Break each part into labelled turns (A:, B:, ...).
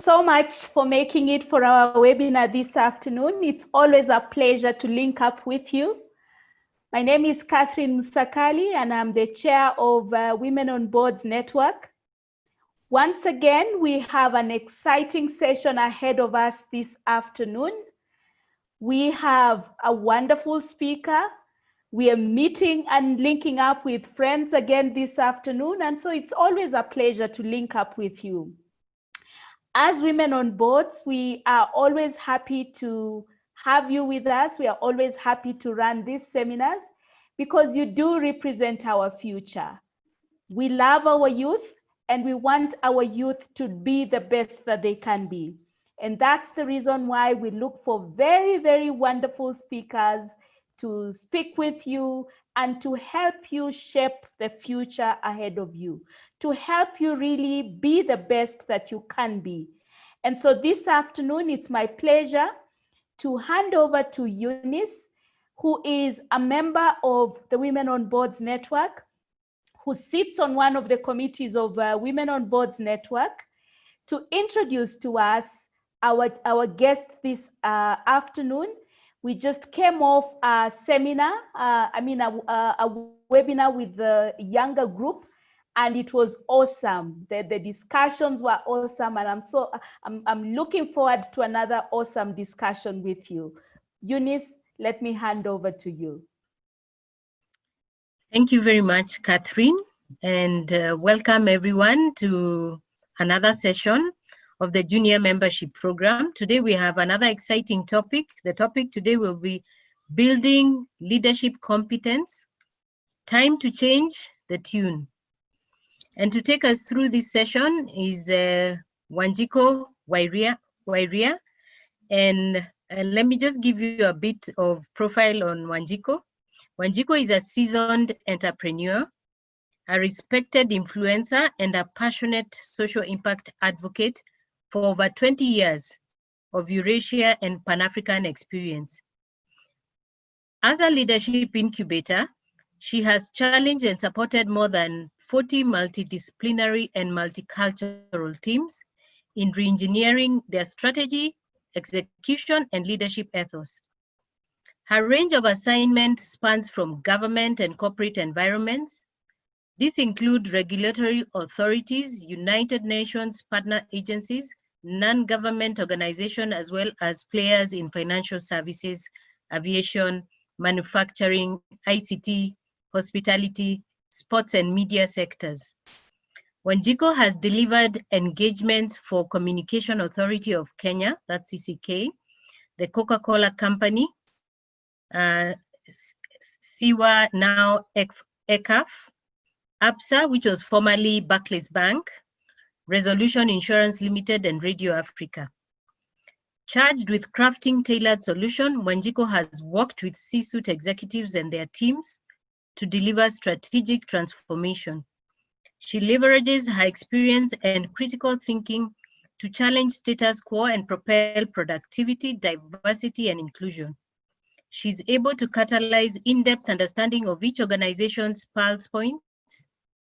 A: so much for making it for our webinar this afternoon. It's always a pleasure to link up with you. My name is Catherine Musakali, and I'm the chair of Women on Boards Network. Once again, we have an exciting session ahead of us this afternoon. We have a wonderful speaker. We are meeting and linking up with friends again this afternoon, and so it's always a pleasure to link up with you. As Women on Boards, we are always happy to have you with us. We are always happy to run these seminars because you do represent our future. We love our youth and we want our youth to be the best that they can be. And that's the reason why we look for very, very wonderful speakers to speak with you and to help you shape the future ahead of you, to help you really be the best that you can be. And so this afternoon, it's my pleasure to hand over to Eunice, who is a member of the Women on Boards Network, who sits on one of the committees of Women on Boards Network, to introduce to us our guest this afternoon. We just came off a seminar, a webinar with the younger group, and it was awesome. The discussions were awesome, and I'm looking forward to another awesome discussion with you. Eunice, let me hand over to you.
B: Thank you very much, Catherine, and welcome everyone to another session of the Junior Membership Program. Today we have another exciting topic. The topic today will be building leadership competence, time to change the tune. And to take us through this session is Wanjiku Wairia. And let me just give you a bit of profile on Wanjiku. Wanjiku is a seasoned entrepreneur, a respected influencer, and a passionate social impact advocate for over 20 years of Eurasia and Pan-African experience. As a leadership incubator, she has challenged and supported more than 40 multidisciplinary and multicultural teams in re-engineering their strategy, execution, and leadership ethos. Her range of assignments spans from government and corporate environments. These include regulatory authorities, United Nations partner agencies, non-government organizations, as well as players in financial services, aviation, manufacturing, ICT, hospitality, sports and media sectors. Wanjiku has delivered engagements for Communication Authority of Kenya, that's CCK, the Coca-Cola Company, Siwa, now ECAF, ABSA, which was formerly Barclays Bank, Resolution Insurance Limited, and Radio Africa. Charged with crafting tailored solutions, Wanjiku has worked with C-suite executives and their teams to deliver strategic transformation. She leverages her experience and critical thinking to challenge status quo and propel productivity, diversity, and inclusion. She's able to catalyze in-depth understanding of each organization's pulse points,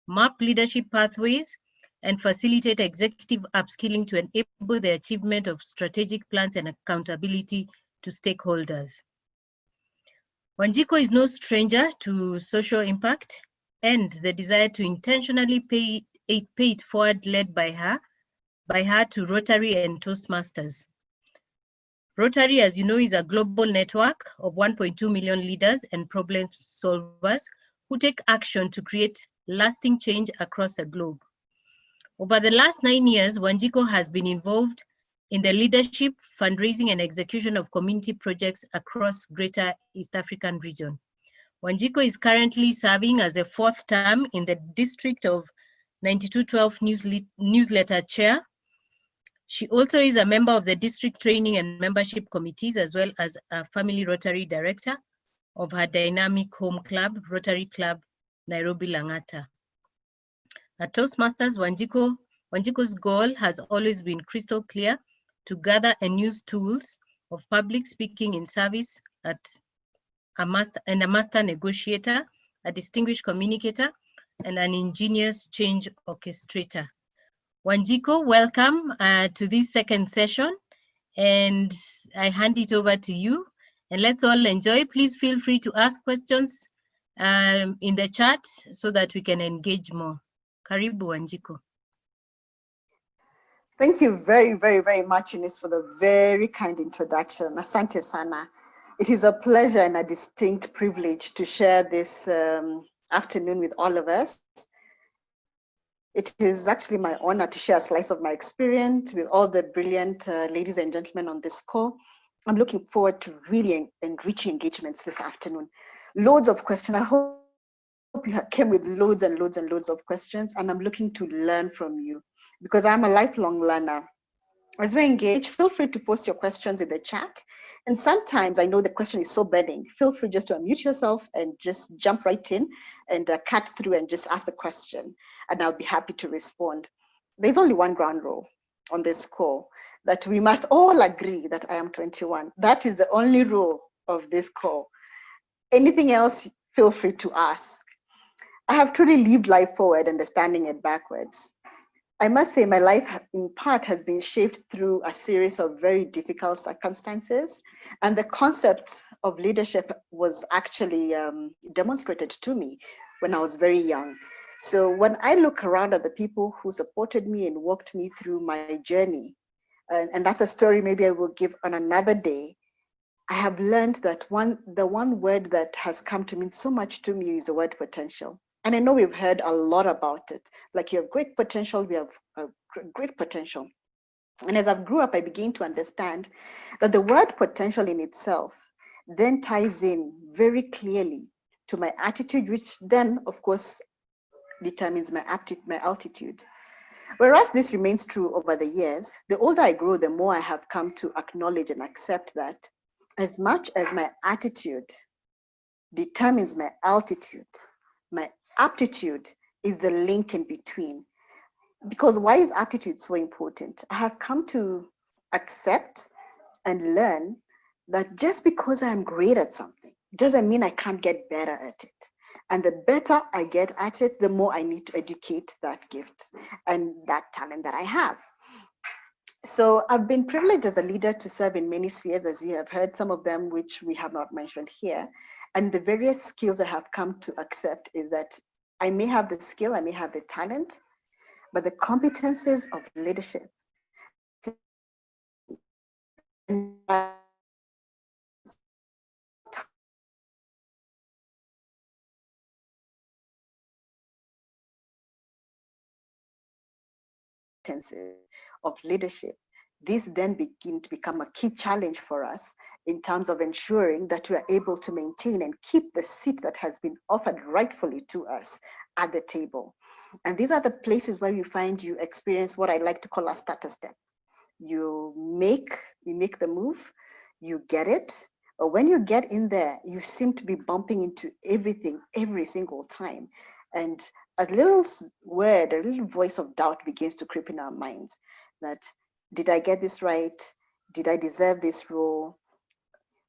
B: map leadership pathways, and facilitate executive upskilling to enable the achievement of strategic plans and accountability to stakeholders. Wanjiku is no stranger to social impact and the desire to intentionally pay it forward, led by her to Rotary and Toastmasters. Rotary, as you know, is a global network of 1.2 million leaders and problem solvers who take action to create lasting change across the globe. Over the last 9 years, Wanjiku has been involved in the leadership, fundraising, and execution of community projects across Greater East African region. Wanjiku is currently serving as a 4th term in the District of 9212 newsletter chair. She also is a member of the district training and membership committees, as well as a family Rotary director of her dynamic home club, Rotary Club Nairobi Langata. At Toastmasters, Wanjiku's goal has always been crystal clear: to gather and use tools of public speaking in service at a master negotiator, a distinguished communicator, and an ingenious change orchestrator. Wanjiku, welcome to this second session, and I hand it over to you, and let's all enjoy. Please feel free to ask questions in the chat so that we can engage more. Karibu, Wanjiku.
C: Thank you very, very, very much, Ines, for the very kind introduction. Asante sana. It is a pleasure and a distinct privilege to share this afternoon with all of us. It is actually my honor to share a slice of my experience with all the brilliant ladies and gentlemen on this call. I'm looking forward to really enriching engagements this afternoon. Loads of questions. I hope you came with loads and loads and loads of questions, and I'm looking to learn from you because I'm a lifelong learner. As we engage, feel free to post your questions in the chat. And sometimes I know the question is so burning. Feel free just to unmute yourself and just jump right in and cut through and just ask the question. And I'll be happy to respond. There's only one ground rule on this call, that we must all agree that I am 21. That is the only rule of this call. Anything else, feel free to ask. I have truly lived life forward, understanding it backwards. I must say my life in part has been shaped through a series of very difficult circumstances, and the concept of leadership was actually demonstrated to me when I was very young. So when I look around at the people who supported me and walked me through my journey, and that's a story maybe I will give on another day, I have learned that the one word that has come to mean so much to me is the word potential. And I know we've heard a lot about it. Like, you have great potential, we have great potential. And as I grew up, I began to understand that the word potential in itself then ties in very clearly to my attitude, which then, of course, determines my altitude. Whereas this remains true over the years, the older I grow, the more I have come to acknowledge and accept that as much as my attitude determines my altitude, my aptitude is the link in between. Because why is aptitude so important? I have come to accept and learn that just because I'm great at something doesn't mean I can't get better at it. And the better I get at it, the more I need to educate that gift and that talent that I have. So I've been privileged as a leader to serve in many spheres, as you have heard, some of them which we have not mentioned here. And the various skills I have come to accept is that I may have the skill, I may have the talent, but the competences of leadership of leadership, this then begin to become a key challenge for us in terms of ensuring that we are able to maintain and keep the seat that has been offered rightfully to us at the table. And these are the places where you find you experience what I like to call a starter step. You make the move, you get it, but when you get in there, you seem to be bumping into everything every single time. And a little word, a little voice of doubt begins to creep in our minds that, did I get this right? Did I deserve this role?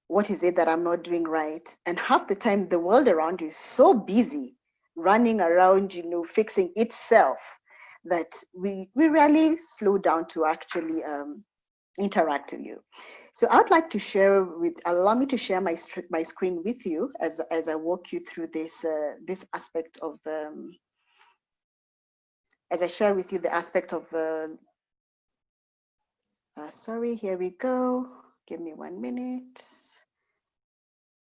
C: What is it that I'm not doing right? And half the time, the world around you is so busy running around, fixing itself, that we rarely slow down to actually interact with you. So I'd like to share allow me to share my screen with you as I walk you through this aspect of, as I share with you the aspect of, sorry, here we go. Give me 1 minute.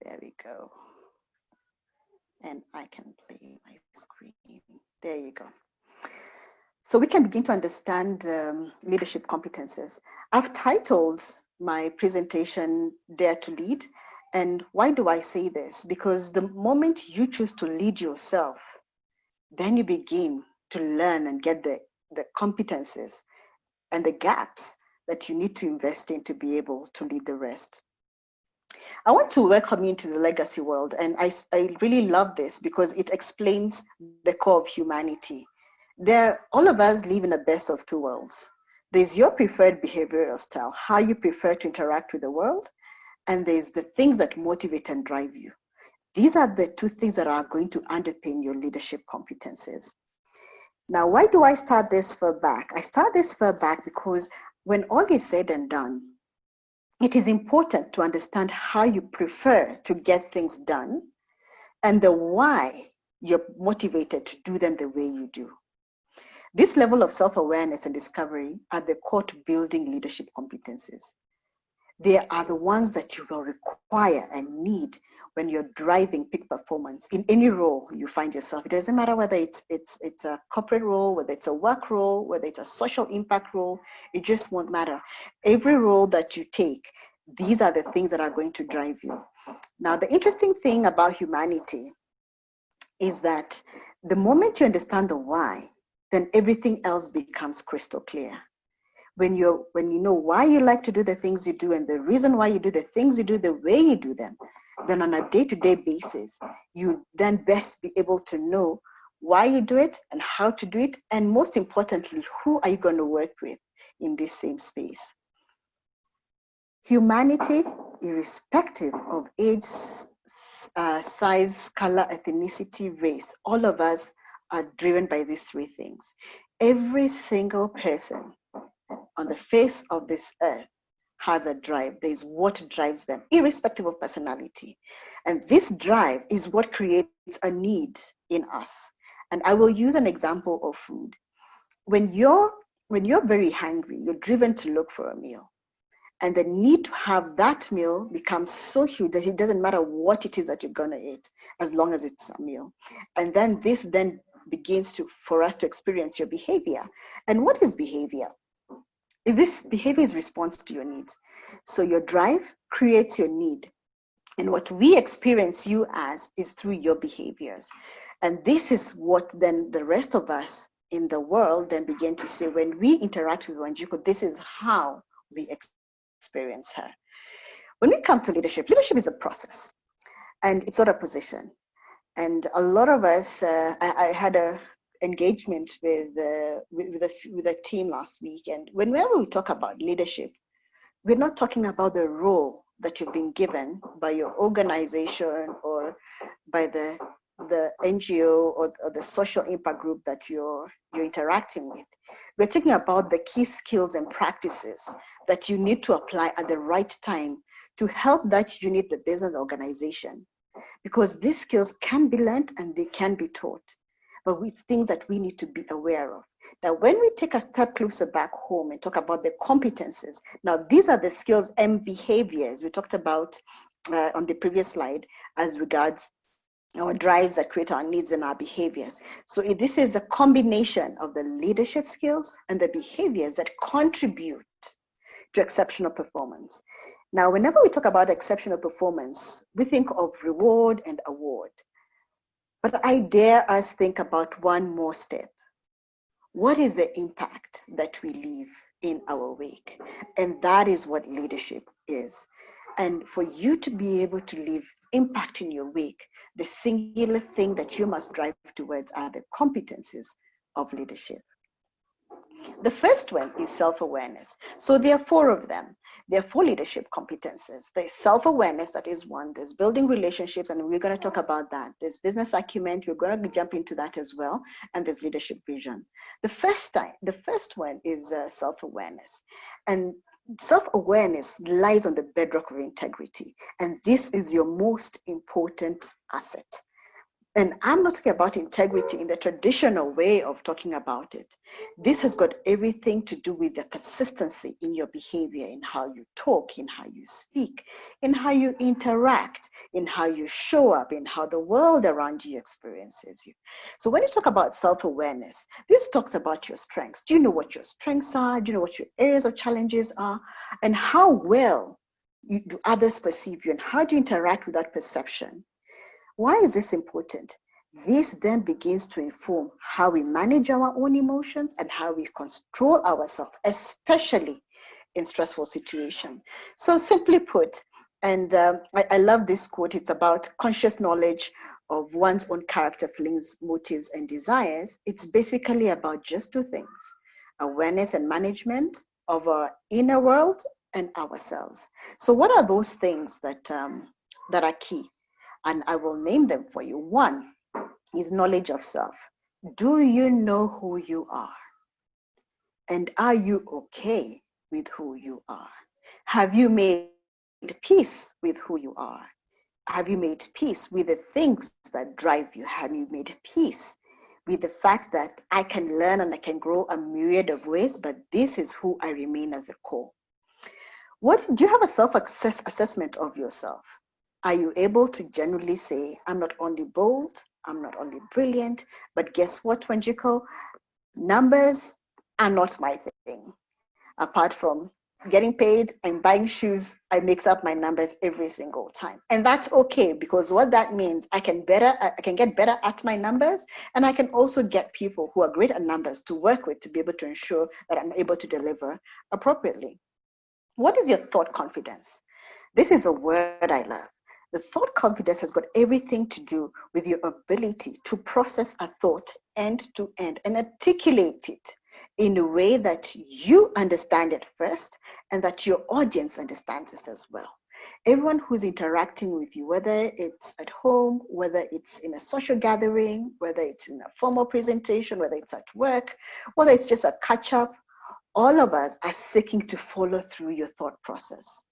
C: There we go. And I can play my screen. There you go. So we can begin to understand leadership competences. I've titled my presentation, Dare to Lead. And why do I say this? Because the moment you choose to lead yourself, then you begin to learn and get the competences and the gaps that you need to invest in to be able to lead the rest. I want to welcome you into the legacy world. And I really love this because it explains the core of humanity. All of us live in the best of two worlds. There's your preferred behavioral style, how you prefer to interact with the world, and there's the things that motivate and drive you. These are the two things that are going to underpin your leadership competences. Now, why do I start this far back? I start this far back because when all is said and done, it is important to understand how you prefer to get things done and the why you're motivated to do them the way you do. This level of self-awareness and discovery are the core to building leadership competencies. They are the ones that you will require and need when you're driving peak performance in any role you find yourself. It doesn't matter whether it's a corporate role, whether it's a work role, whether it's a social impact role, it just won't matter. Every role that you take, these are the things that are going to drive you. Now, the interesting thing about humanity is that the moment you understand the why, then everything else becomes crystal clear. When you know why you like to do the things you do and the reason why you do the things you do the way you do them, then on a day-to-day basis, you then best be able to know why you do it and how to do it, and most importantly, who are you going to work with in this same space. Humanity, irrespective of age, size, color, ethnicity, race, all of us are driven by these three things. Every single person on the face of this earth has a drive. There is what drives them, irrespective of personality. And this drive is what creates a need in us. And I will use an example of food. When you're very hungry, you're driven to look for a meal. And the need to have that meal becomes so huge that it doesn't matter what it is that you're gonna eat, as long as it's a meal. And then this then begins for us to experience your behavior. And what is behavior? This behavior is response to your needs. So your drive creates your need. And what we experience you as is through your behaviors. And this is what then the rest of us in the world then begin to say, when we interact with Wanjiku, this is how we experience her. When we come to leadership, leadership is a process and it's not a position. And a lot of us, I had a engagement with a team last week, and whenever we talk about leadership, we're not talking about the role that you've been given by your organization or by the NGO or the social impact group that you're interacting with. We're talking about the key skills and practices that you need to apply at the right time to help that unit, the business organization, because these skills can be learned and they can be taught. But it's things that we need to be aware of. Now, when we take a step closer back home and talk about the competences, now these are the skills and behaviors we talked about on the previous slide as regards our drives that create our needs and our behaviors. So this is a combination of the leadership skills and the behaviors that contribute to exceptional performance. Now, whenever we talk about exceptional performance, we think of reward and award. But I dare us think about one more step. What is the impact that we leave in our wake? And that is what leadership is. And for you to be able to leave impact in your wake, the singular thing that you must drive towards are the competencies of leadership. The first one is self-awareness. So there are four of them. There are four leadership competences. There's self-awareness, that is one. There's building relationships, and we're going to talk about that. There's business acumen, we're going to jump into that as well. And there's leadership vision. The first one is self-awareness. And self-awareness lies on the bedrock of integrity. And this is your most important asset. And I'm not talking about integrity in the traditional way of talking about it. This has got everything to do with the consistency in your behavior, in how you talk, in how you speak, in how you interact, in how you show up, in how the world around you experiences you. So when you talk about self-awareness, this talks about your strengths. Do you know what your strengths are? Do you know what your areas of challenges are? And how well do others perceive you, and how do you interact with that perception? Why is this important? This then begins to inform how we manage our own emotions and how we control ourselves, especially in stressful situations. So simply put, and I love this quote, it's about conscious knowledge of one's own character, feelings, motives, and desires. It's basically about just two things: awareness and management of our inner world and ourselves. So what are those things that are key? And I will name them for you. One is knowledge of self. Do you know who you are? And are you okay with who you are? Have you made peace with who you are? Have you made peace with the things that drive you? Have you made peace with the fact that I can learn and I can grow a myriad of ways, but this is who I remain as a core? What do you have a self-assessment of yourself? Are you able to genuinely say, I'm not only bold, I'm not only brilliant, but guess what, Wanjiku? Numbers are not my thing. Apart from getting paid and buying shoes, I mix up my numbers every single time. And that's okay, because what that means, I can get better at my numbers, and I can also get people who are great at numbers to work with to be able to ensure that I'm able to deliver appropriately. What is your thought confidence? This is a word I love. The thought confidence has got everything to do with your ability to process a thought end to end and articulate it in a way that you understand it first and that your audience understands it as well. Everyone who's interacting with you, whether it's at home, whether it's in a social gathering, whether it's in a formal presentation, whether it's at work, whether it's just a catch up, all of us are seeking to follow through your thought process.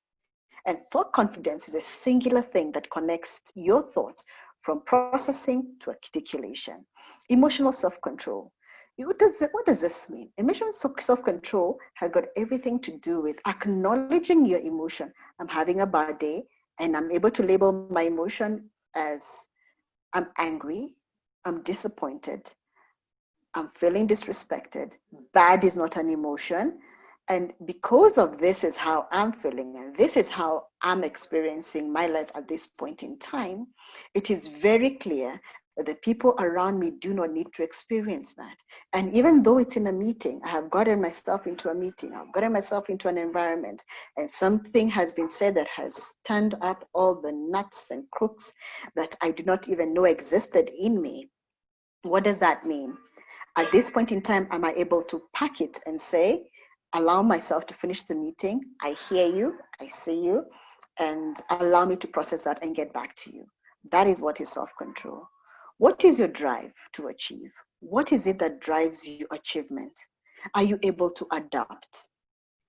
C: And thought confidence is a singular thing that connects your thoughts from processing to articulation. Emotional self-control. What does this mean? Emotional self-control has got everything to do with acknowledging your emotion. I'm having a bad day, and I'm able to label my emotion as I'm angry, I'm disappointed, I'm feeling disrespected. Bad is not an emotion. And because of this is how I'm feeling, and this is how I'm experiencing my life at this point in time, it is very clear that the people around me do not need to experience that. And even though it's in a meeting, I have gotten myself into a meeting, I've gotten myself into an environment, and something has been said that has turned up all the nuts and crooks that I do not even know existed in me. What does that mean? At this point in time, am I able to pack it and say, allow myself to finish the meeting, I hear you, I see you, and allow me to process that and get back to you? That is what is self-control. What is your drive to achieve? What is it that drives your achievement? Are you able to adapt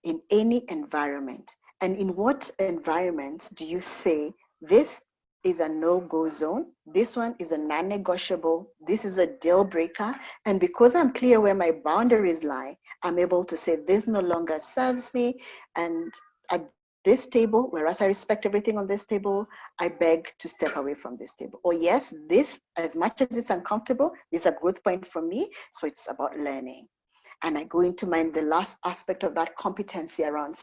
C: in any environment? And in what environments do you say, this is a no-go zone, this one is a non-negotiable, this is a deal breaker, and because I'm clear where my boundaries lie, I'm able to say this no longer serves me, and at this table, whereas I respect everything on this table, I beg to step away from this table. Or yes, this, as much as it's uncomfortable, is a growth point for me, so it's about learning. And I go into the last aspect of that competency around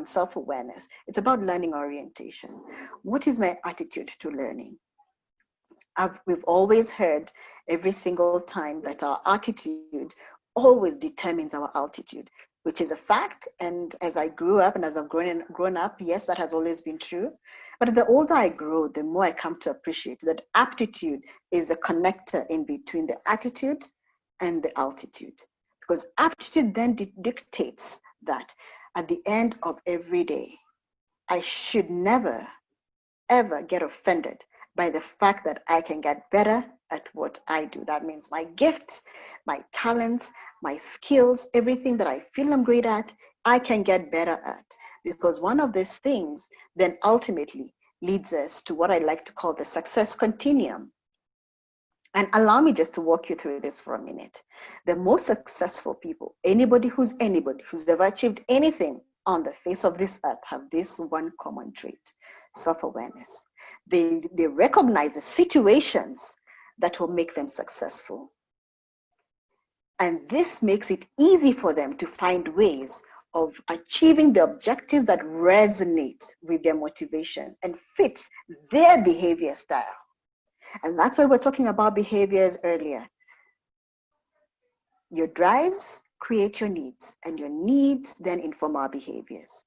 C: self-awareness. It's about learning orientation. What is my attitude to learning? We've always heard every single time that our attitude always determines our altitude, which is a fact. And as I grew up and as I've grown up, yes, that has always been true. But the older I grow, the more I come to appreciate that aptitude is a connector in between the attitude and the altitude. Because aptitude then dictates that at the end of every day, I should never, ever get offended by the fact that I can get better at what I do. That means my gifts, my talents, my skills, everything that I feel I'm great at, I can get better at. Because one of these things then ultimately leads us to what I like to call the success continuum. And allow me just to walk you through this for a minute. The most successful people, anybody who's ever achieved anything on the face of this earth, have this one common trait: self-awareness. They recognize the situations that will make them successful. And this makes it easy for them to find ways of achieving the objectives that resonate with their motivation and fit their behavior style. And that's why we're talking about behaviors earlier. Your drives create your needs, and your needs then inform our behaviors.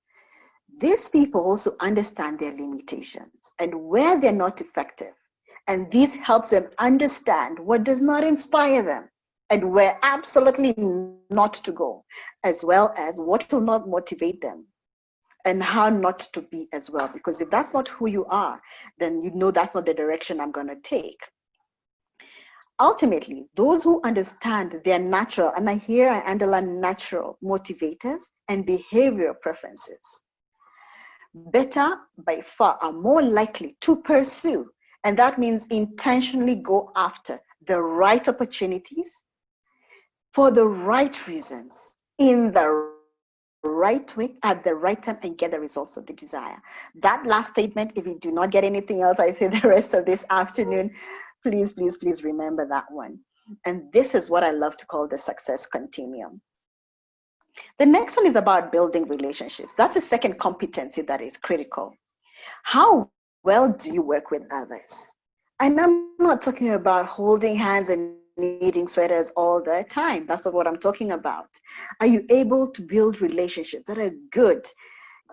C: These people also understand their limitations and where they're not effective. And this helps them understand what does not inspire them and where absolutely not to go, as well as what will not motivate them and how not to be as well. Because if that's not who you are, then you know that's not the direction I'm going to take. Ultimately, those who understand their natural, and here I underline natural motivators and behavioral preferences, better by far are more likely to pursue, and that means intentionally go after the right opportunities for the right reasons in the right way at the right time and get the results of the desire. That last statement, if you do not get anything else I say the rest of this afternoon, please, please, please remember that one. And this is what I love to call the success continuum. The next one is about building relationships. That's a second competency that is critical. How well do you work with others? And I'm not talking about holding hands and knitting sweaters all the time. That's not what I'm talking about. Are you able to build relationships that are good,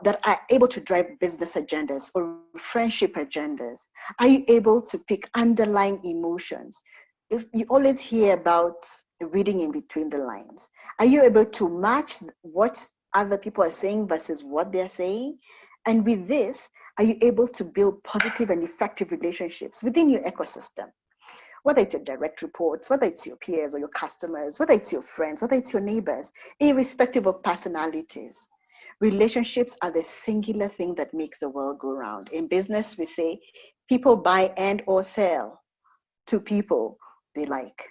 C: that are able to drive business agendas or friendship agendas? Are you able to pick underlying emotions? If you always hear about reading in between the lines, are you able to match what other people are saying versus what they're saying? And with this, are you able to build positive and effective relationships within your ecosystem? Whether it's your direct reports, whether it's your peers or your customers, whether it's your friends, whether it's your neighbors, irrespective of personalities. Relationships are the singular thing that makes the world go round. In business, we say people buy and or sell to people they like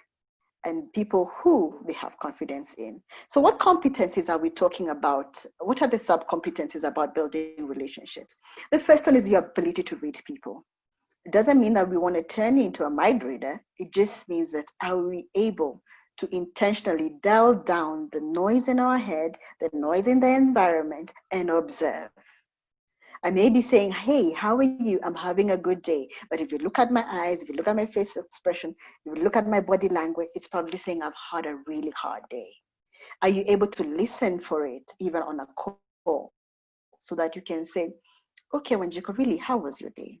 C: and people who they have confidence in. So what competencies are we talking about? What are the sub-competencies about building relationships? The first one is your ability to read people. It doesn't mean that we want to turn into a mind reader. It just means that are we able to intentionally dial down the noise in our head, the noise in the environment, and observe. I may be saying, hey, how are you? I'm having a good day. But if you look at my eyes, if you look at my face expression, if you look at my body language, it's probably saying I've had a really hard day. Are you able to listen for it, even on a call, so that you can say, okay, Wanjiku, really, how was your day?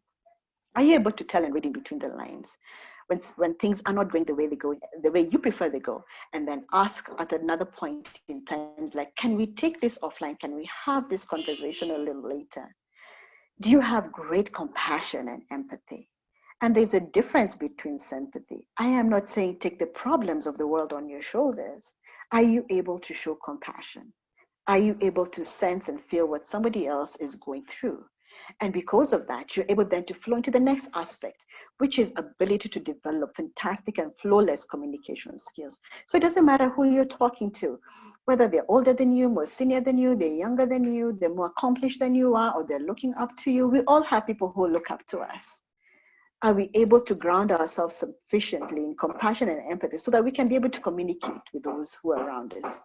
C: Are you able to tell and read in between the lines when things are not going the way they go, the way you prefer they go, and then ask at another point in time, like, can we take this offline? Can we have this conversation a little later? Do you have great compassion and empathy? And there's a difference between sympathy. I am not saying take the problems of the world on your shoulders. Are you able to show compassion? Are you able to sense and feel what somebody else is going through? And because of that, you're able then to flow into the next aspect, which is ability to develop fantastic and flawless communication skills. So it doesn't matter who you're talking to, whether they're older than you, more senior than you, they're younger than you, they're more accomplished than you are, or they're looking up to you. We all have people who look up to us. Are we able to ground ourselves sufficiently in compassion and empathy so that we can be able to communicate with those who are around us?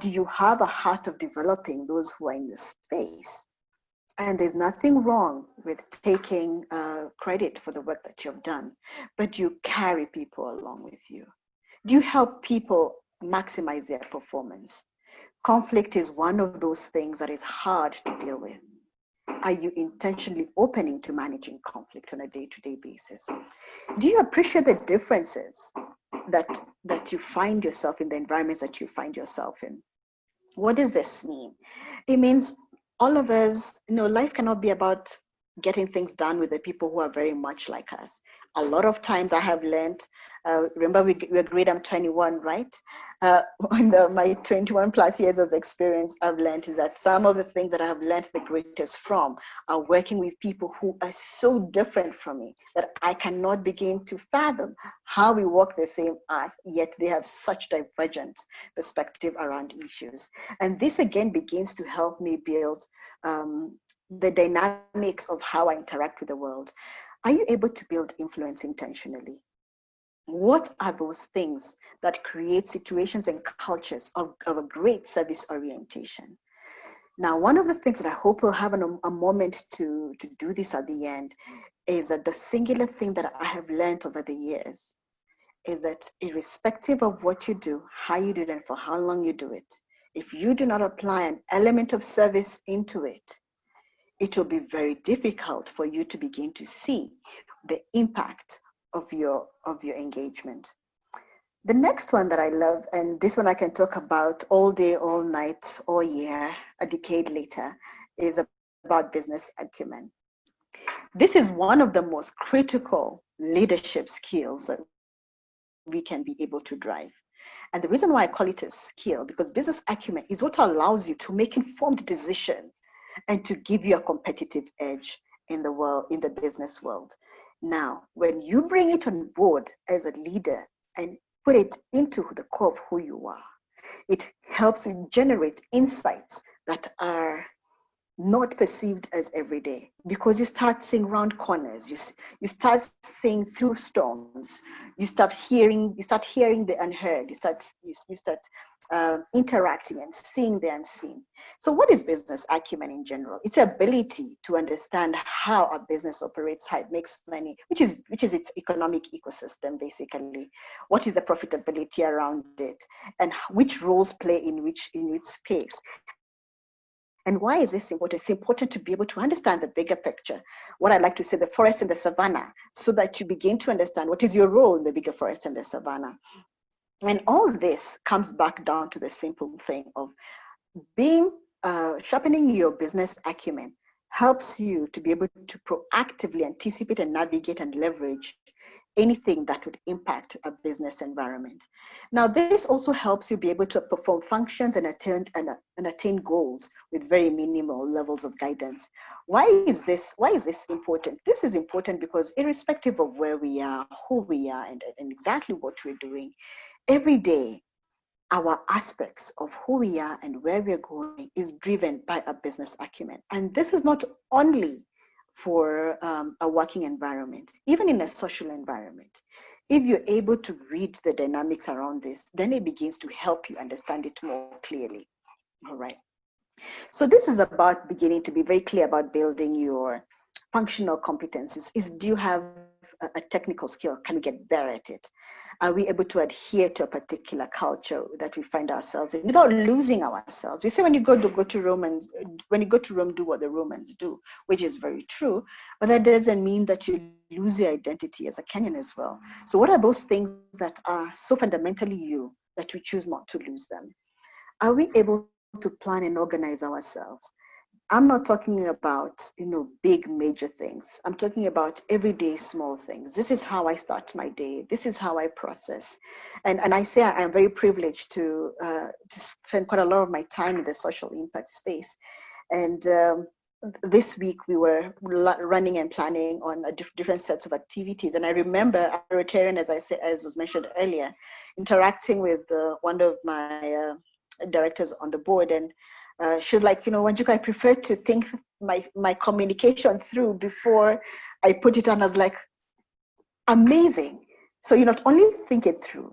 C: Do you have a heart of developing those who are in your space? And there's nothing wrong with taking credit for the work that you've done, but you carry people along with you. Do you help people maximize their performance? Conflict is one of those things that is hard to deal with. Are you intentionally opening to managing conflict on a day-to-day basis? Do you appreciate the differences that you find yourself in, the environments that you find yourself in? What does this mean? It means all of us, life cannot be about getting things done with the people who are very much like us. A lot of times I have learned, remember we agreed I'm 21, right? My 21 plus years of experience, I've learned is that some of the things that I have learned the greatest from are working with people who are so different from me that I cannot begin to fathom how we walk the same path, yet they have such divergent perspective around issues. And this again begins to help me build the dynamics of how I interact with the world. Are you able to build influence intentionally? What are those things that create situations and cultures of a great service orientation? Now, one of the things that I hope we'll have a moment to do this at the end is that the singular thing that I have learned over the years is that irrespective of what you do, how you do it, and for how long you do it, if you do not apply an element of service into it, it will be very difficult for you to begin to see the impact of your engagement. The next one that I love, and this one I can talk about all day, all night, all year, a decade later, is about business acumen. This is one of the most critical leadership skills that we can be able to drive. And the reason why I call it a skill, because business acumen is what allows you to make informed decisions and to give you a competitive edge in the world, in the business world. Now, when you bring it on board as a leader and put it into the core of who you are, it helps you generate insights that are not perceived as everyday, because you start seeing round corners, you start seeing through storms, you start hearing the unheard, you start interacting and seeing the unseen. So what is business acumen in general? It's ability to understand how a business operates, how it makes money, which is its economic ecosystem basically. What is the profitability around it, and which roles play in which space. And why is this important? It's important to be able to understand the bigger picture, what I like to say, the forest and the savannah, so that you begin to understand what is your role in the bigger forest and the savannah. And all this comes back down to the simple thing of being, sharpening your business acumen helps you to be able to proactively anticipate and navigate and leverage anything that would impact a business environment. Now, this also helps you be able to perform functions and attain goals with very minimal levels of guidance. Why is this important? This is important because irrespective of where we are, who we are, and exactly what we're doing, every day, our aspects of who we are and where we're going is driven by a business acumen. And this is not only for a working environment, even in a social environment. If you're able to read the dynamics around this, then it begins to help you understand it more clearly. All right. So this is about beginning to be very clear about building your functional competencies. Do you have a technical skill? Can we get better at it? Are we able to adhere to a particular culture that we find ourselves in without losing ourselves? We say when you go to Rome, do what the Romans do, which is very true, but that doesn't mean that you lose your identity as a Kenyan as well. So what are those things that are so fundamentally you that we choose not to lose them? Are we able to plan and organize ourselves? I'm not talking about, big major things. I'm talking about everyday small things. This is how I start my day. This is how I process. And I say I'm very privileged to spend quite a lot of my time in the social impact space. And this week we were running and planning on different sets of activities. And I remember a Rotarian, as was mentioned earlier, interacting with one of my directors on the board, and she's like, Wanjiku, I prefer to think my communication through before I put it on. I was like, amazing. So you not only think it through,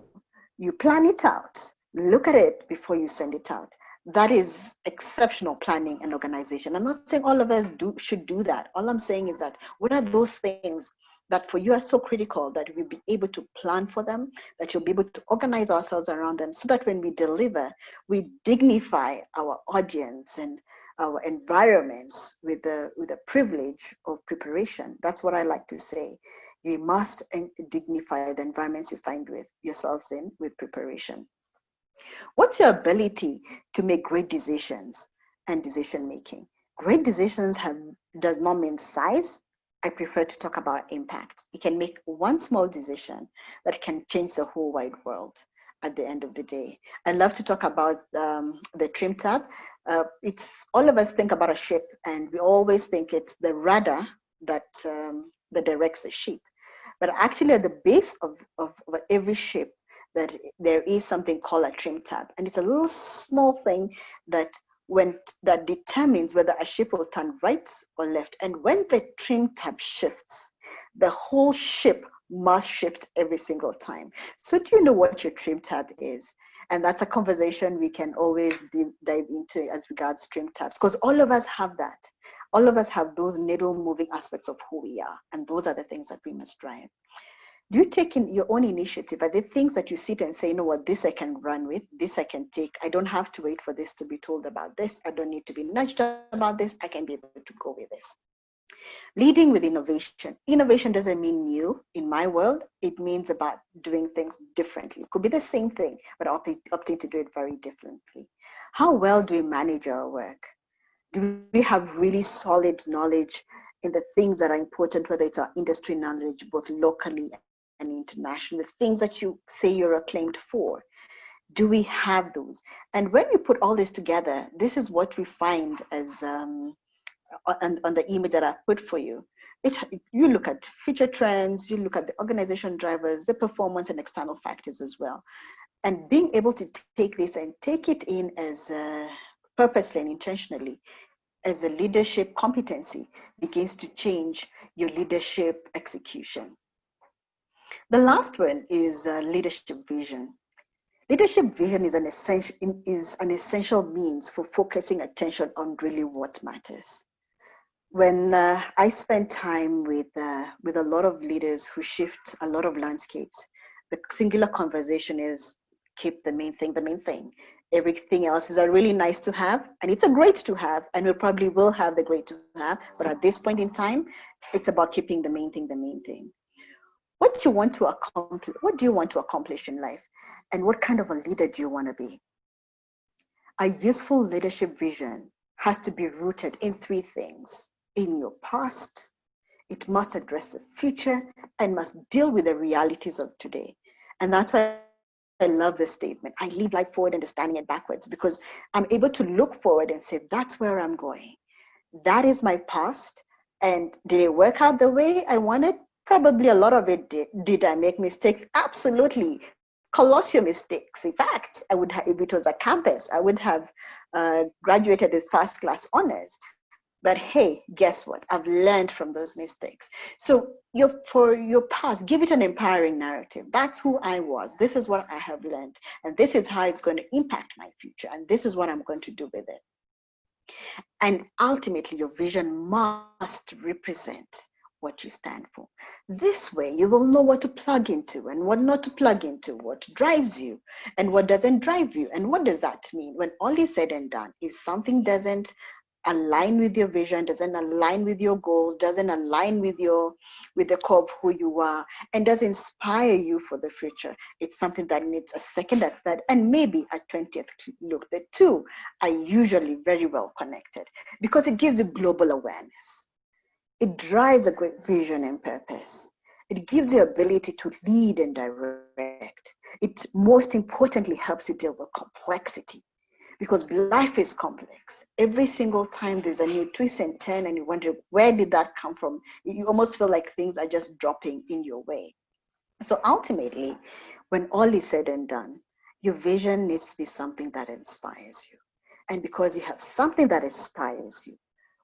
C: you plan it out, look at it before you send it out. That is exceptional planning and organization. I'm not saying all of us should do that. All I'm saying is that what are those things that for you are so critical that we'll be able to plan for them, that you'll be able to organize ourselves around them, so that when we deliver, we dignify our audience and our environments with the privilege of preparation. That's what I like to say. You must dignify the environments you find with yourselves in with preparation. What's your ability to make great decisions and decision making? Great decisions does not mean size. I prefer to talk about impact. You can make one small decision that can change the whole wide world at the end of the day. I love to talk about the trim tab. It's all of us think about a ship, and we always think it's the rudder that directs the ship. But actually, at the base of every ship, that there is something called a trim tab, and it's a little small thing that determines whether a ship will turn right or left. And when the trim tab shifts, the whole ship must shift every single time. So do you know what your trim tab is? And that's a conversation we can always dive into as regards trim tabs, because all of us have that. All of us have those needle moving aspects of who we are, and those are the things that we must drive. Do you take in your own initiative? Are there things that you sit and say, this I can run with, this I can take. I don't have to wait for this to be told about this. I don't need to be nudged about this. I can be able to go with this. Leading with innovation. Innovation doesn't mean new in my world. It means about doing things differently. It could be the same thing, but opting to do it very differently. How well do we manage our work? Do we have really solid knowledge in the things that are important, whether it's our industry knowledge, both locally international, the things that you say you're acclaimed for? Do we have those? And when we put all this together, this is what we find as on the image that I've put for you. You look at future trends, you look at the organization drivers, the performance and external factors as well. And being able to take this and take it in as purposely and intentionally as a leadership competency begins to change your leadership execution. The last one is leadership vision. Leadership vision is an essential means for focusing attention on really what matters. When I spend time with a lot of leaders who shift a lot of landscapes, the singular conversation is keep the main thing the main thing. Everything else is a really nice to have, and it's a great to have, and we probably will have the great to have, but at this point in time, it's about keeping the main thing the main thing. What do you want to accomplish? What do you want to accomplish in life? And what kind of a leader do you want to be? A useful leadership vision has to be rooted in three things. In your past, it must address the future, and must deal with the realities of today. And that's why I love this statement. I live life forward, understanding it backwards, because I'm able to look forward and say, that's where I'm going. That is my past. And did it work out the way I wanted? Probably a lot of it did. Did I make mistakes? Absolutely. Colossal mistakes. In fact, I would have, if it was a campus, I would have graduated with first class honors. But hey, guess what? I've learned from those mistakes. So for your past, give it an empowering narrative. That's who I was. This is what I have learned. And this is how it's going to impact my future. And this is what I'm going to do with it. And ultimately, your vision must represent what you stand for. This way, you will know what to plug into and what not to plug into, what drives you and what doesn't drive you. And what does that mean? When all is said and done, if something doesn't align with your vision, doesn't align with your goals, doesn't align with the core of who you are, and doesn't inspire you for the future, it's something that needs a second, a third, and maybe a 20th look. The two are usually very well connected because it gives you global awareness. It drives a great vision and purpose. It gives you ability to lead and direct. It most importantly helps you deal with complexity, because life is complex. Every single time there's a new twist and turn and you wonder, where did that come from? You almost feel like things are just dropping in your way. So ultimately, when all is said and done, your vision needs to be something that inspires you. And because you have something that inspires you,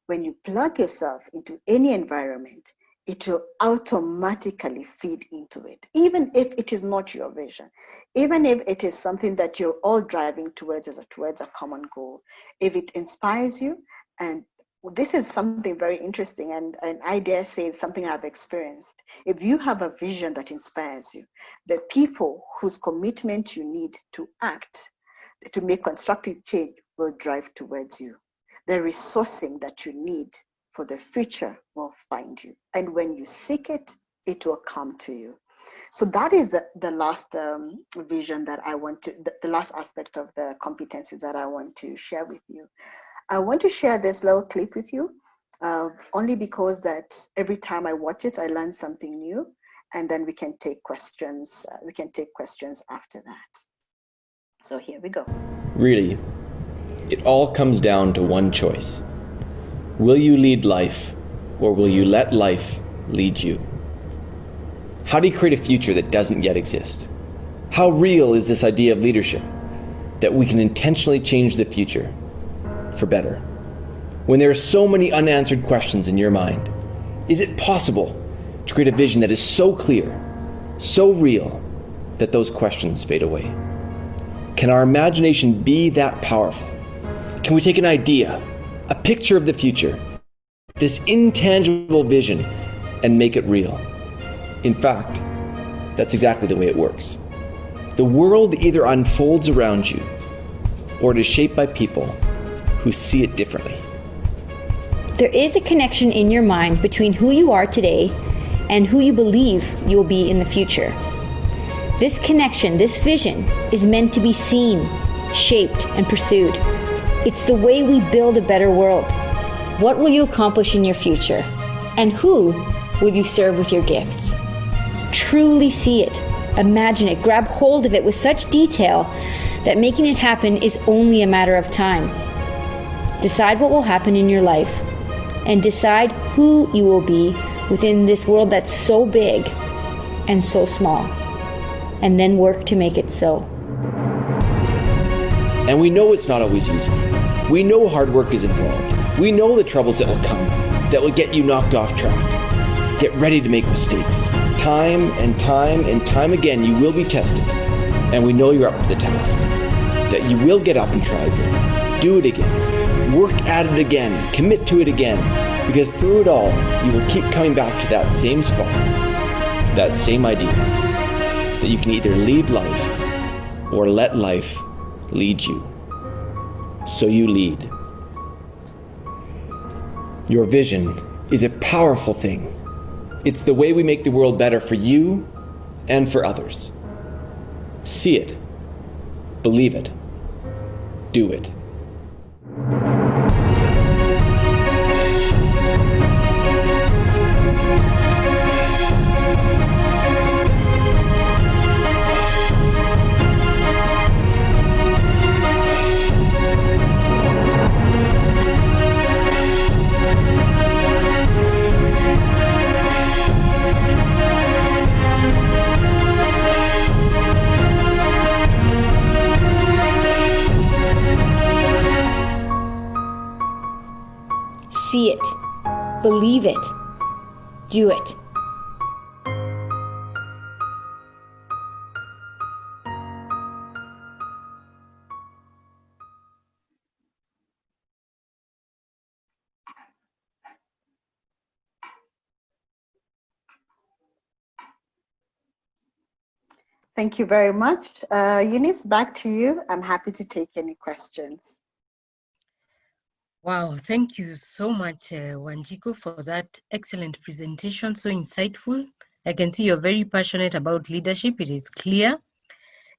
C: when you plug yourself into any environment, it will automatically feed into it, even if it is not your vision, even if it is something that you're all driving towards towards a common goal. If it inspires you, and this is something very interesting, and I dare say it's something I've experienced. If you have a vision that inspires you, the people whose commitment you need to act, to make constructive change, will drive towards you. The resourcing that you need for the future will find you. And when you seek it, it will come to you. So that is the last vision that I want to, the last aspect of the competencies that I want to share with you. I want to share this little clip with you, only because that every time I watch it, I learn something new, and then we can take questions. We can take questions after that. So here we go.
D: Really, it all comes down to one choice. Will you lead life, or will you let life lead you? How do you create a future that doesn't yet exist? How real is this idea of leadership, that we can intentionally change the future for better? When there are so many unanswered questions in your mind, is it possible to create a vision that is so clear, so real, that those questions fade away? Can our imagination be that powerful? Can we take an idea, a picture of the future, this intangible vision, and make it real? In fact, that's exactly the way it works. The world either unfolds around you, or it is shaped by people who see it differently.
E: There is a connection in your mind between who you are today and who you believe you will be in the future. This connection, this vision, is meant to be seen, shaped, and pursued. It's the way we build a better world. What will you accomplish in your future? And who will you serve with your gifts? Truly see it, imagine it, grab hold of it with such detail that making it happen is only a matter of time. Decide what will happen in your life and decide who you will be within this world that's so big and so small, and then work to make it so.
D: And we know it's not always easy. We know hard work is involved. We know the troubles that will come, that will get you knocked off track. Get ready to make mistakes. Time and time and time again, you will be tested. And we know you're up for the task. That you will get up and try again. Do it again. Work at it again. Commit to it again. Because through it all, you will keep coming back to that same spot, that same idea, that you can either lead life or let life lead you. So you lead. Your vision is a powerful thing. It's the way we make the world better for you and for others. See it. Believe it. Do it.
E: See it, believe it, do it.
C: Thank you very much. Eunice, back to you. I'm happy to take any questions.
B: Wow, thank you so much, Wanjiku, for that excellent presentation, so insightful. I can see you're very passionate about leadership. It is clear.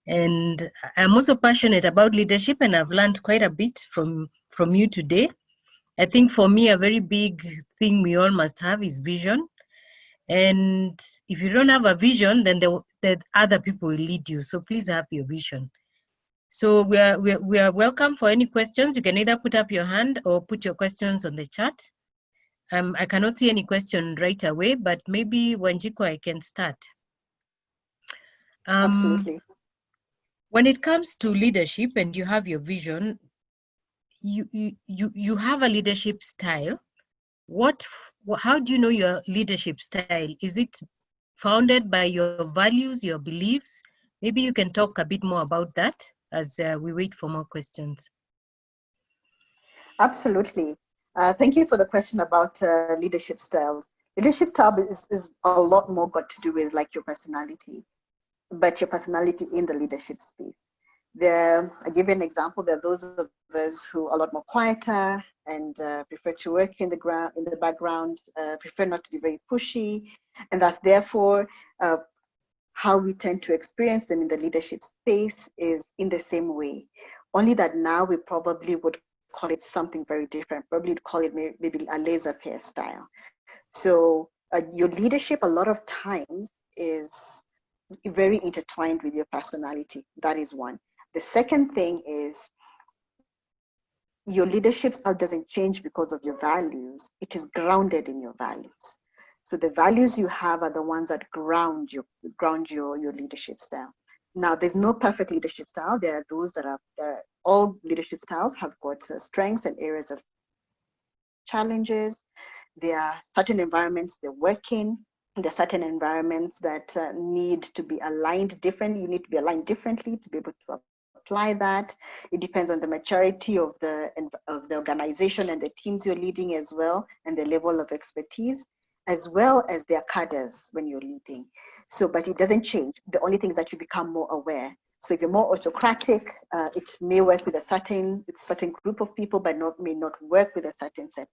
B: And I'm also passionate about leadership, and I've learned quite a bit from you today. I think for me, a very big thing we all must have is vision. And if you don't have a vision, then the other people will lead you. So please have your vision. So we are welcome for any questions. You can either put up your hand or put your questions on the chat. I cannot see any question right away, but maybe Wanjiku, I can start.
C: Absolutely.
B: When it comes to leadership and you have your vision, you have a leadership style. How do you know your leadership style? Is it founded by your values, your beliefs? Maybe you can talk a bit more about that as we wait for more questions.
C: Absolutely. Thank you for the question about leadership styles. Leadership style is a lot more got to do with like your personality, but your personality in the leadership space. I give you an example. There are those of us who are a lot more quieter and prefer to work in the background, prefer not to be very pushy, and that's therefore how we tend to experience them in the leadership space is in the same way. Only that now we probably would call it something very different. Probably would call it maybe a laissez-faire style. So your leadership a lot of times is very intertwined with your personality. That is one. The second thing is your leadership style doesn't change because of your values. It is grounded in your values. So the values you have are the ones that ground your leadership style. Now, there's no perfect leadership style. There are those that are, all leadership styles have got strengths and areas of challenges. There are certain environments they work in. There are certain environments that need to be aligned differently. You need to be aligned differently to be able to apply that. It depends on the maturity of the organization and the teams you're leading as well, and the level of expertise, as well as their cadres when you're leading. So, but it doesn't change. The only thing is that you become more aware. So if you're more autocratic, it may work with a certain group of people, but may not work with a certain set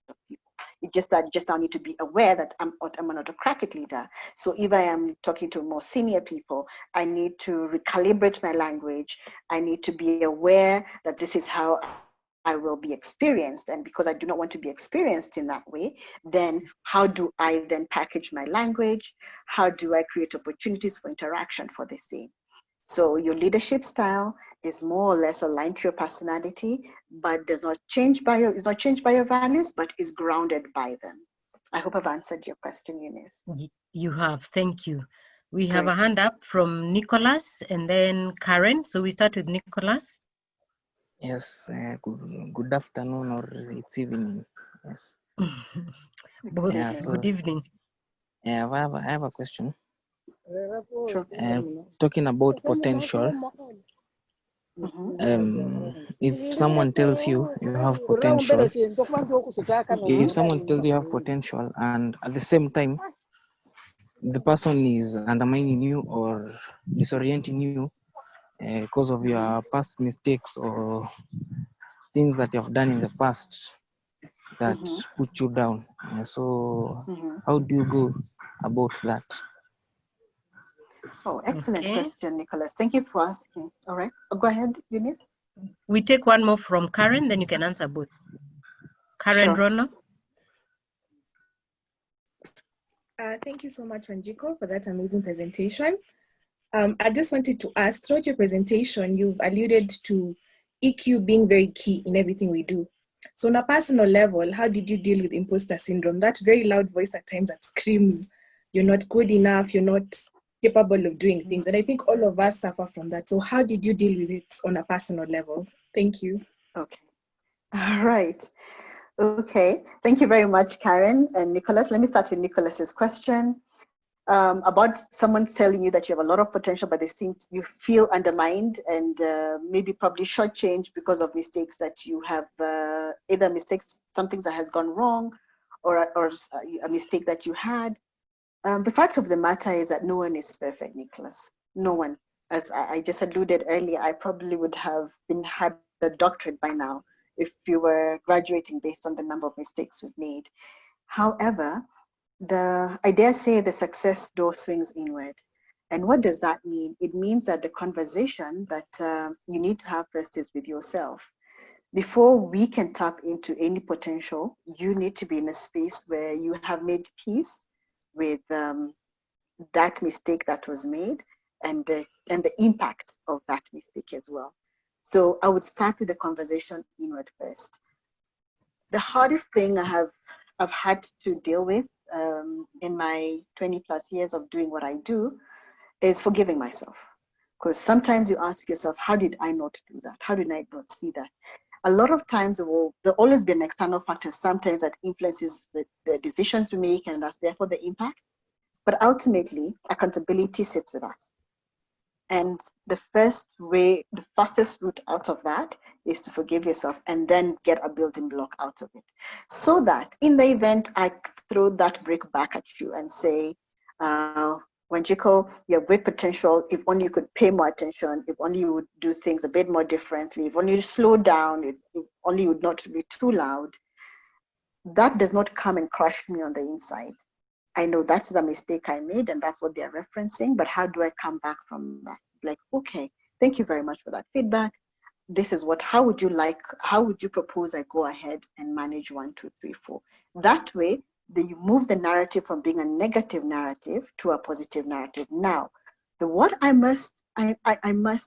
C: of people. It's just that you just now need to be aware that I'm an autocratic leader. So if I am talking to more senior people, I need to recalibrate my language. I need to be aware that this is how I will be experienced. And because I do not want to be experienced in that way, then how do I then package my language? How do I create opportunities for interaction for the same? So your leadership style is more or less aligned to your personality, but does not change by your, is not changed by your values, but is grounded by them. I hope I've answered your question, Eunice.
B: You have, thank you. We have
C: Great.
B: a hand up from Nicholas and then Karen. So we start with Nicholas.
F: Yes, good afternoon or it's evening. Yes.
B: Both.
F: Yeah, so
B: Good evening.
F: I have a question.
C: Sure.
F: Talking about potential. If someone tells you you have potential, if someone tells you have potential, and at the same time the person is undermining you or disorienting you because of your past mistakes or things that you have done in the past that put you down. So how do you go about that?
C: Oh, excellent
B: Okay.
C: question, Nicholas. Thank you for asking. All right. Go ahead, Eunice.
B: We take one more from Karen, then you can answer both. Karen
C: Sure.
B: Rono.
G: Thank you so much, Wanjiku, for that amazing presentation. I just wanted to ask, throughout your presentation, you've alluded to EQ being very key in everything we do. So on a personal level, how did you deal with imposter syndrome? That very loud voice at times that screams, you're not good enough, you're not capable of doing things. And I think all of us suffer from that. So how did you deal with it on a personal level? Thank you.
C: Okay. All right. Okay. Thank you very much, Karen and Nicholas. Let me start with Nicholas's question about someone telling you that you have a lot of potential, but they seem you feel undermined and maybe probably shortchanged because of mistakes that you have, either mistakes, something that has gone wrong, or a mistake that you had. The fact of the matter is that no one is perfect, Nicholas. No one. As I just alluded earlier, I probably would have had a doctorate by now if you were graduating based on the number of mistakes we've made. However, I dare say the success door swings inward. And what does that mean? It means that the conversation that you need to have first is with yourself. Before we can tap into any potential, you need to be in a space where you have made peace with that mistake that was made and the impact of that mistake as well. So I would start with the conversation inward first. The hardest thing I've had to deal with in my 20 plus years of doing what I do is forgiving myself. Because sometimes you ask yourself, how did I not do that? How did I not see that? A lot of times there'll always be an external factor sometimes that influences the decisions we make, and that's therefore the impact. But ultimately, accountability sits with us. And the fastest route out of that is to forgive yourself and then get a building block out of it. So that in the event I throw that brick back at you and say, Wanjiku, you have great potential. If only you could pay more attention, if only you would do things a bit more differently, if only you slow down, if only you would not be too loud. That does not come and crush me on the inside. I know that's the mistake I made and that's what they're referencing, but how do I come back from that? It's like, okay, thank you very much for that feedback. This is how would you propose I go ahead and manage 1, 2, 3, 4? That way, you move the narrative from being a negative narrative to a positive narrative. Now, what I must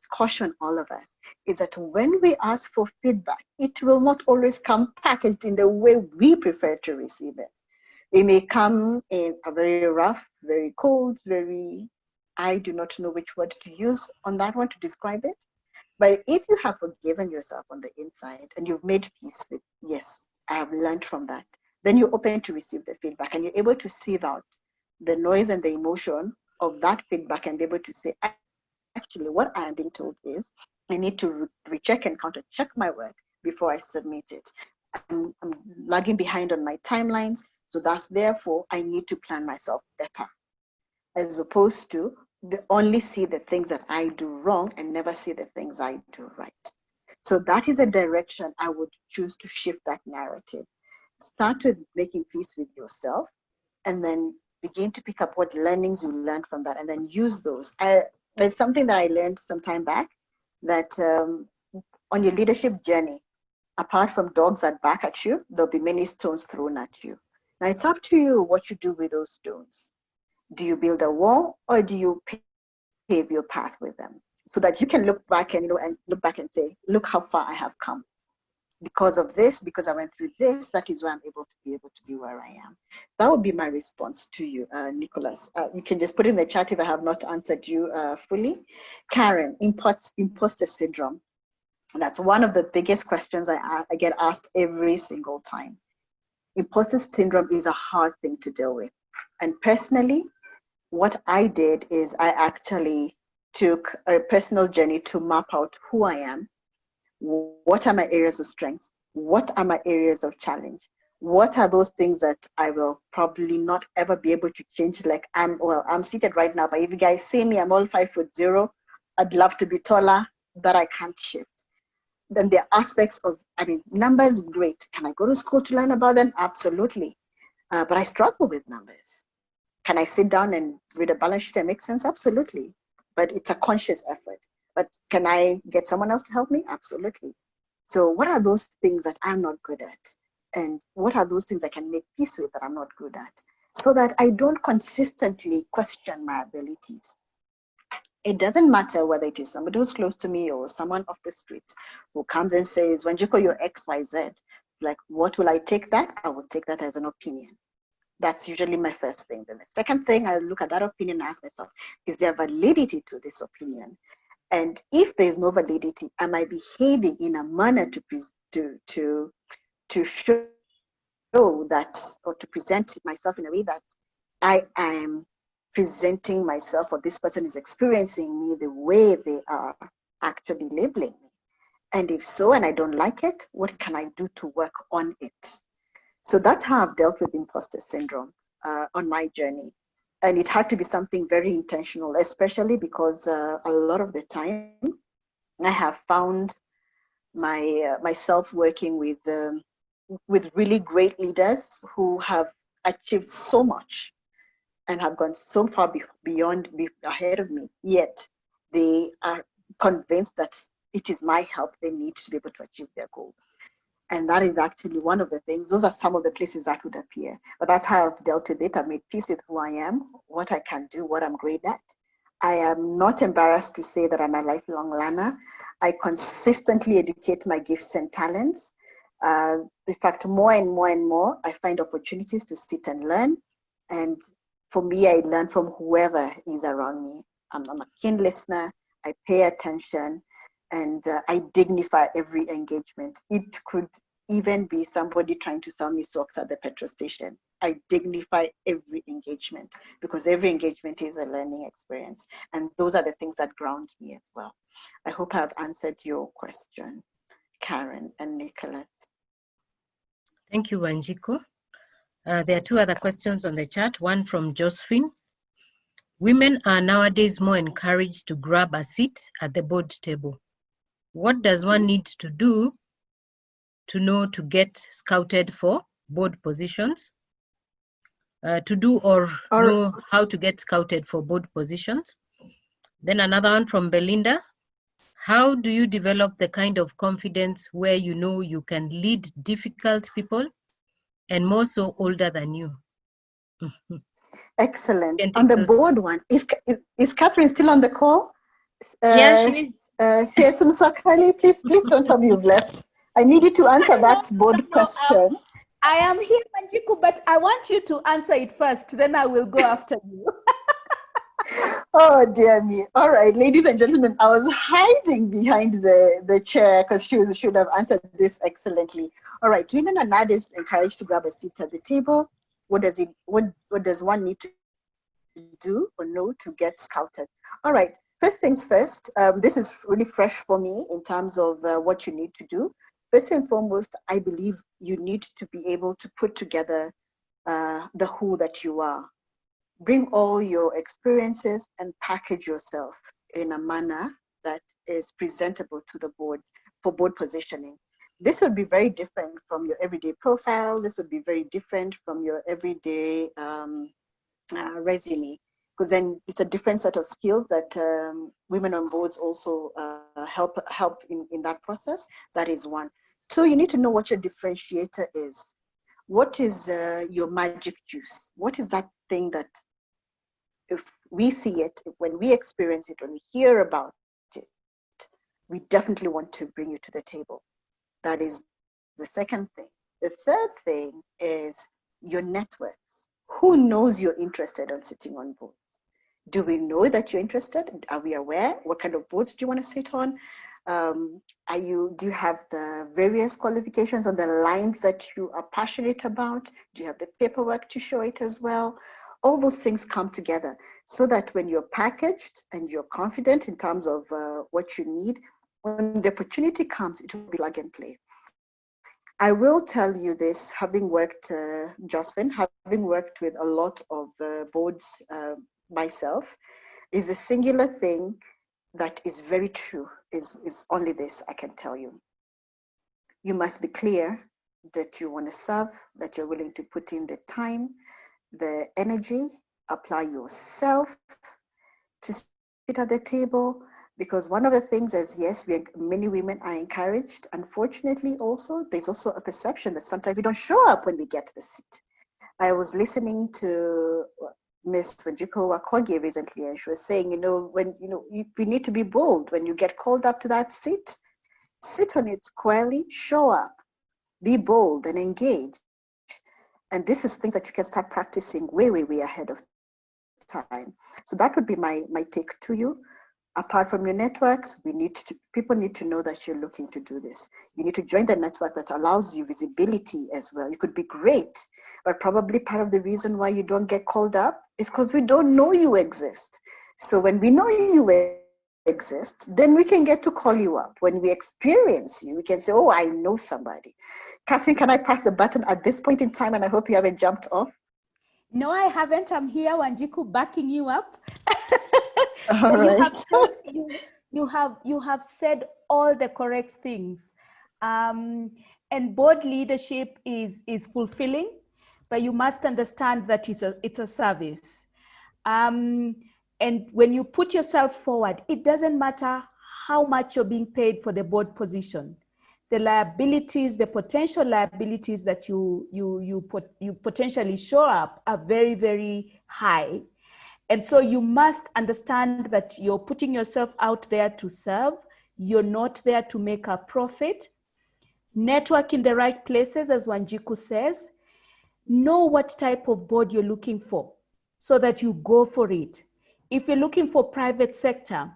C: caution all of us is that when we ask for feedback, it will not always come packaged in the way we prefer to receive it. It may come in a very rough, very cold, I do not know which word to use on that one to describe it. But if you have forgiven yourself on the inside and you've made peace with, yes, I have learned from that, then you're open to receive the feedback and you're able to sieve out the noise and the emotion of that feedback and be able to say, actually, what I am being told is I need to recheck and counter check my work before I submit it. I'm lagging behind on my timelines. So that's therefore I need to plan myself better, as opposed to only see the things that I do wrong and never see the things I do right. So that is a direction I would choose to shift that narrative. Start with making peace with yourself and then begin to pick up what learnings you learned from that and then use those. There's something that I learned some time back that on your leadership journey, apart from dogs that bark at you, there'll be many stones thrown at you. Now it's up to you what you do with those stones. Do you build a wall or do you pave your path with them so that you can look back and look back and say, look how far I have come. Because of this, because I went through this, that is why I'm able to be where I am. That would be my response to you, Nicholas. You can just put in the chat if I have not answered you fully. Karen, imposter syndrome. That's one of the biggest questions I get asked every single time. Imposter syndrome is a hard thing to deal with. And personally, what I did is I actually took a personal journey to map out who I am. What are my areas of strength? What are my areas of challenge? What are those things that I will probably not ever be able to change? Like I'm seated right now, but if you guys see me, I'm all 5'0". I'd love to be taller, but I can't shift. Then there are aspects of, numbers, great. Can I go to school to learn about them? Absolutely. But I struggle with numbers. Can I sit down and read a balance sheet and make sense? Absolutely. But it's a conscious effort. But can I get someone else to help me? Absolutely. So what are those things that I'm not good at? And what are those things I can make peace with that I'm not good at? So that I don't consistently question my abilities. It doesn't matter whether it is somebody who's close to me or someone off the streets who comes and says, Wanjiku, you're XYZ. Like, what will I take that? I will take that as an opinion. That's usually my first thing. Then the second thing, I look at that opinion and ask myself, is there validity to this opinion? And if there's no validity, am I behaving in a manner to show that, or to present myself in a way that I am presenting myself, or this person is experiencing me the way they are actually labeling me? And if so, and I don't like it, what can I do to work on it? So that's how I've dealt with imposter syndrome on my journey. And it had to be something very intentional, especially because a lot of the time I have found myself working with really great leaders who have achieved so much and have gone so far ahead of me, yet they are convinced that it is my help they need to be able to achieve their goals. And that is actually one of the things. Those are some of the places that would appear. But that's how I've dealt with it. I've made peace with who I am, what I can do, what I'm great at. I am not embarrassed to say that I'm a lifelong learner. I consistently educate my gifts and talents. In fact, more and more, I find opportunities to sit and learn. And for me, I learn from whoever is around me. I'm a keen listener. I pay attention. And I dignify every engagement. It could even be somebody trying to sell me socks at the petrol station. I dignify every engagement because every engagement is a learning experience. And those are the things that ground me as well. I hope I've answered your question, Karen and Nicholas.
B: Thank you, Wanjiku. There are two other questions on the chat, one from Josephine. Women are nowadays more encouraged to grab a seat at the board table. What does one need to do to know to get scouted for board positions? Know how to get scouted for board positions? Then another one from Belinda. How do you develop the kind of confidence where you know you can lead difficult people and more so older than you?
C: Excellent. On the board one, is Catherine still on the call?
B: Yeah, she is.
C: Sakali, please don't tell me you've left. I need you to answer that board question.
A: I am here, Wanjiku, but I want you to answer it first. Then I will go after you.
C: Oh, dear me. All right, ladies and gentlemen, I was hiding behind the chair because she should have answered this excellently. All right, women are nowadays encouraged to grab a seat at the table. What does one need to do or know to get scouted? All right. First things first, this is really fresh for me in terms of what you need to do. First and foremost, I believe you need to be able to put together the who that you are. Bring all your experiences and package yourself in a manner that is presentable to the board for board positioning. This would be very different from your everyday profile. This would be very different from your everyday resume, because then it's a different set of skills that women on boards also help in that process. That is one. Two, you need to know what your differentiator is. What is your magic juice? What is that thing that if we see it, when we experience it, when we hear about it, we definitely want to bring you to the table? That is the second thing. The third thing is your networks. Who knows you're interested in sitting on boards? Do we know that you're interested? Are we aware? What kind of boards do you want to sit on? Do you have the various qualifications on the lines that you are passionate about? Do you have the paperwork to show it as well? All those things come together so that when you're packaged and you're confident in terms of what you need, when the opportunity comes, it will be plug and play. I will tell you this, having worked, Jocelyn, having worked with a lot of boards myself, is a singular thing that is very true, is only this I can tell you. You must be clear that you want to serve, that you're willing to put in the time, the energy, apply yourself to sit at the table. Because one of the things is, yes, many women are encouraged. Unfortunately, also, there's also a perception that sometimes we don't show up when we get to the seat. I was listening to Miss Wanjiku Wakogi recently, and she was saying, we need to be bold. When you get called up to that seat, sit on it squarely, show up, be bold and engage. And this is things that you can start practicing way, way, way ahead of time. So that would be my take to you. Apart from your networks, people need to know that you're looking to do this. You need to join the network that allows you visibility as well. You could be great, but probably part of the reason why you don't get called up is because we don't know you exist. So when we know you exist, then we can get to call you up. When we experience you, we can say, oh, I know somebody. Catherine, can I pass the button at this point in time? And I hope you haven't jumped off.
A: No, I haven't. I'm here, Wanjiku, backing you up.
C: All right.
A: You have said all the correct things. And board leadership is fulfilling, but you must understand that it's a service. And when you put yourself forward, it doesn't matter how much you're being paid for the board position. The liabilities, the potential liabilities that you potentially show up are very, very high. And so you must understand that you're putting yourself out there to serve. You're not there to make a profit. Network in the right places, as Wanjiku says. Know what type of board you're looking for so that you go for it. If you're looking for private sector,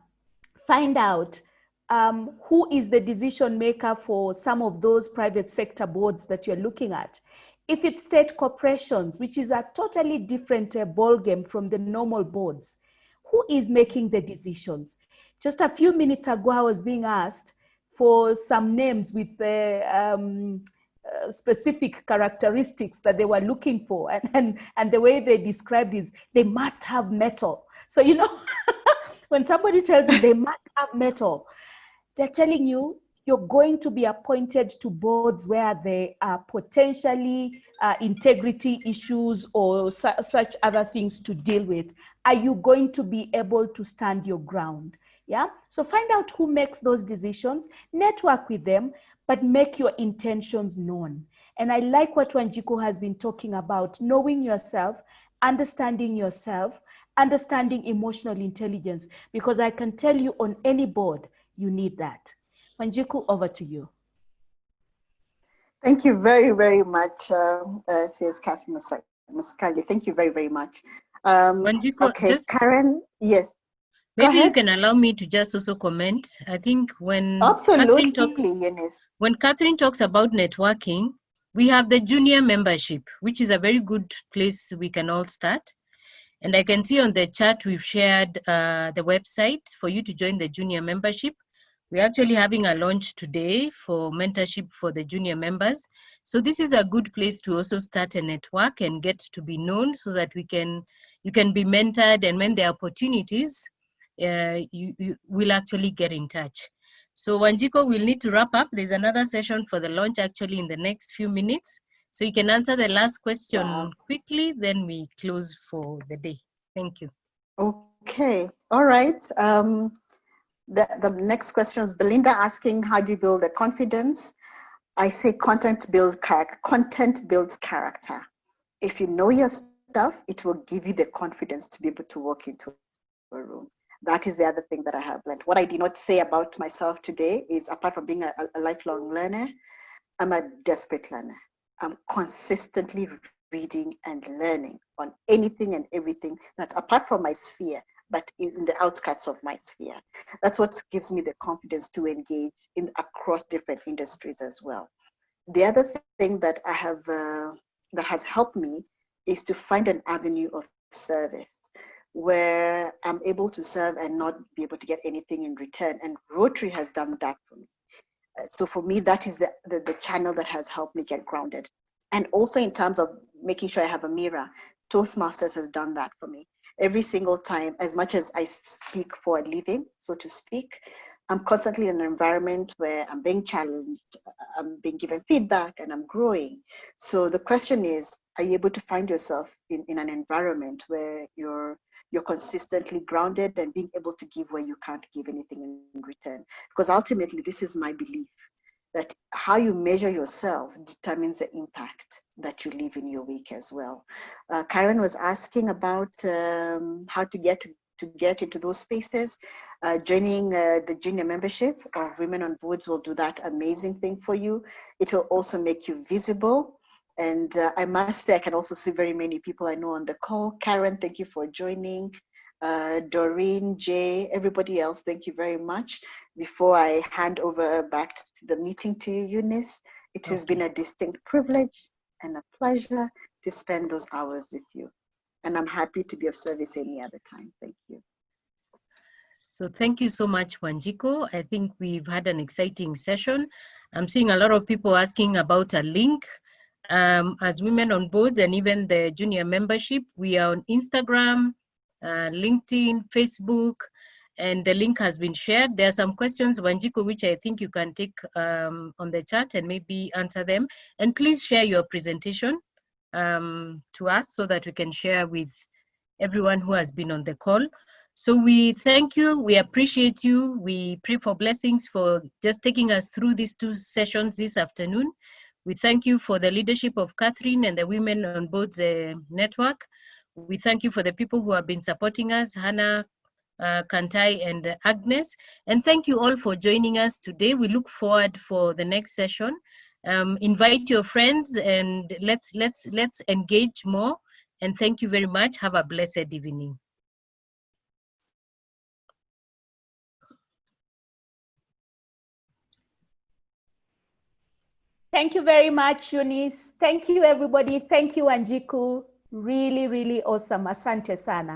A: find out who is the decision maker for some of those private sector boards that you're looking at. If it's state corporations, which is a totally different ballgame from the normal boards, who is making the decisions? Just a few minutes ago, I was being asked for some names with specific characteristics that they were looking for. And the way they described is they must have metal. So, when somebody tells you they must have metal, they're telling you you're going to be appointed to boards where there are potentially integrity issues or such other things to deal with. Are you going to be able to stand your ground? Yeah. So find out who makes those decisions, network with them, but make your intentions known. And I like what Wanjiku has been talking about, knowing yourself, understanding emotional intelligence, because I can tell you on any board, you need that. Wanjiku, over to you.
C: Thank you very, very much, says Catherine Muscali. Thank you very, very much.
B: Wanjiku,
C: okay, Karen, yes.
B: Maybe you can allow me to just also comment. I think when
C: Absolutely,
B: Catherine talks about networking, we have the junior membership, which is a very good place we can all start. And I can see on the chat we've shared the website for you to join the junior membership. We're actually having a launch today for mentorship for the junior members. So this is a good place to also start a network and get to be known so that you can be mentored, and when there are opportunities, you will actually get in touch. So Wanjiku, we'll need to wrap up. There's another session for the launch actually in the next few minutes. So you can answer the last question quickly, then we close for the day. Thank you.
C: Okay, all right. The next question is Belinda asking, how do you build the confidence? I say content builds character. Content builds character. If you know your stuff, it will give you the confidence to be able to walk into a room. That is the other thing that I have learned. What I did not say about myself today is, apart from being a lifelong learner, I'm a desperate learner. I'm consistently reading and learning on anything and everything that's apart from my sphere, but in the outskirts of my sphere. That's what gives me the confidence to engage in across different industries as well. The other thing that I have that has helped me is to find an avenue of service where I'm able to serve and not be able to get anything in return. And Rotary has done that for me. So for me, that is the channel that has helped me get grounded. And also in terms of making sure I have a mirror, Toastmasters has done that for me. Every single time, as much as I speak for a living, so to speak, I'm constantly in an environment where I'm being challenged, I'm being given feedback, and I'm growing. So the question is, are you able to find yourself in an environment where you're consistently grounded and being able to give where you can't give anything in return? Because ultimately, this is my belief, that how you measure yourself determines the impact that you leave in your week as well. Karen was asking about how to get into those spaces. Joining the junior membership of Women on Boards will do that amazing thing for you. It will also make you visible. And I must say, I can also see very many people I know on the call. Karen, thank you for joining. Doreen, Jay, everybody else, thank you very much. Before I hand over back to the meeting to you, Eunice, it has been a distinct privilege and a pleasure to spend those hours with you. And I'm happy to be of service any other time. Thank you.
B: So thank you so much, Wanjiku. I think we've had an exciting session. I'm seeing a lot of people asking about a link. As Women on Boards and even the junior membership, we are on Instagram, LinkedIn, Facebook, and the link has been shared. There are some questions, Wanjiku, which I think you can take on the chat and maybe answer them. And please share your presentation to us so that we can share with everyone who has been on the call. So we thank you, we appreciate you, we pray for blessings for just taking us through these 2 sessions this afternoon. We thank you for the leadership of Catherine and the Women on Boards network. We thank you for the people who have been supporting us, Hannah, Kantai, and Agnes. And thank you all for joining us today. We look forward for the next session. Invite your friends and let's engage more. And thank you very much. Have a blessed evening.
A: Thank you very much, Eunice. Thank you, everybody. Thank you, Wanjiku. Really, really awesome. Asante sana.